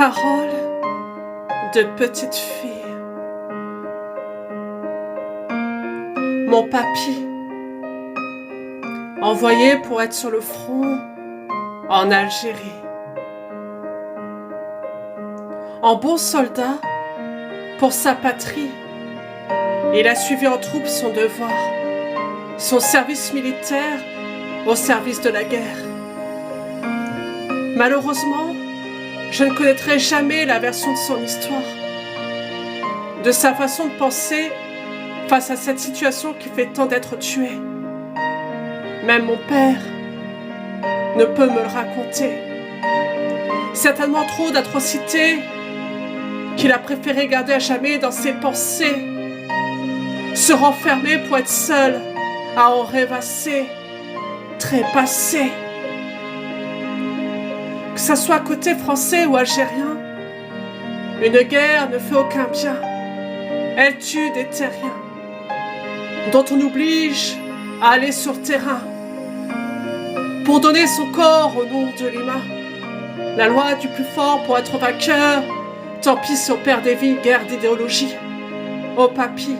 Paroles de petite fille. Mon papy, envoyé pour être sur le front en Algérie. En bon soldat pour sa patrie, il a suivi en troupe son devoir, son service militaire au service de la guerre. Malheureusement, je ne connaîtrai jamais la version de son histoire, de sa façon de penser face à cette situation qui fait tant d'être tué. Même mon père ne peut me le raconter. Certainement trop d'atrocités qu'il a préféré garder à jamais dans ses pensées, se renfermer pour être seul à en rêvasser, trépasser. Que ça soit côté français ou algérien, une guerre ne fait aucun bien. Elle tue des terriens, dont on oblige à aller sur terrain pour donner son corps au nom de l'humain. La loi du plus fort pour être vainqueur, tant pis si on perd des vies, guerre d'idéologie. Oh papy,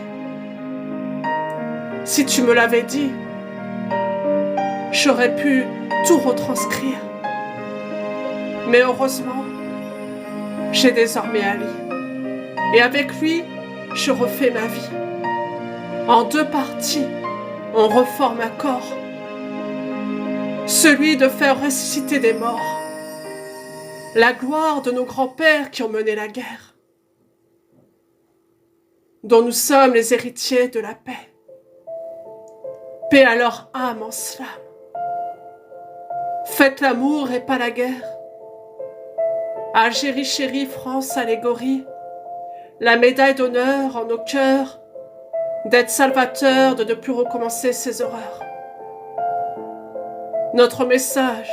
si tu me l'avais dit, j'aurais pu tout retranscrire. Mais heureusement, j'ai désormais Ali. Et avec lui, je refais ma vie. En deux parties, on reforme un corps. Celui de faire ressusciter des morts. La gloire de nos grands-pères qui ont mené la guerre. Dont nous sommes les héritiers de la paix. Paix à leur âme en slam. Faites l'amour et pas la guerre. Algérie chérie, France allégorie, la médaille d'honneur en nos cœurs, d'être salvateur, de ne plus recommencer ces horreurs. Notre message,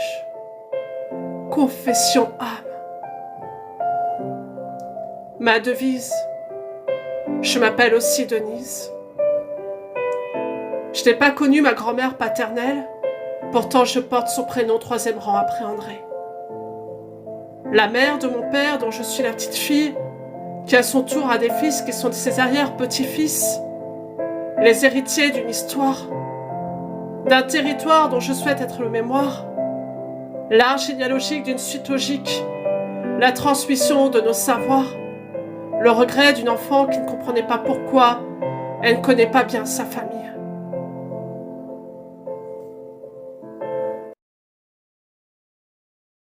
confession âme. Ma devise, je m'appelle aussi Denise. Je n'ai pas connu ma grand-mère paternelle, pourtant je porte son prénom 3e rang après André. La mère de mon père, dont je suis la petite fille, qui à son tour a des fils qui sont ses arrière-petits-fils, les héritiers d'une histoire, d'un territoire dont je souhaite être le mémoire, l'art généalogique d'une suite logique, la transmission de nos savoirs, le regret d'une enfant qui ne comprenait pas pourquoi elle ne connaît pas bien sa famille.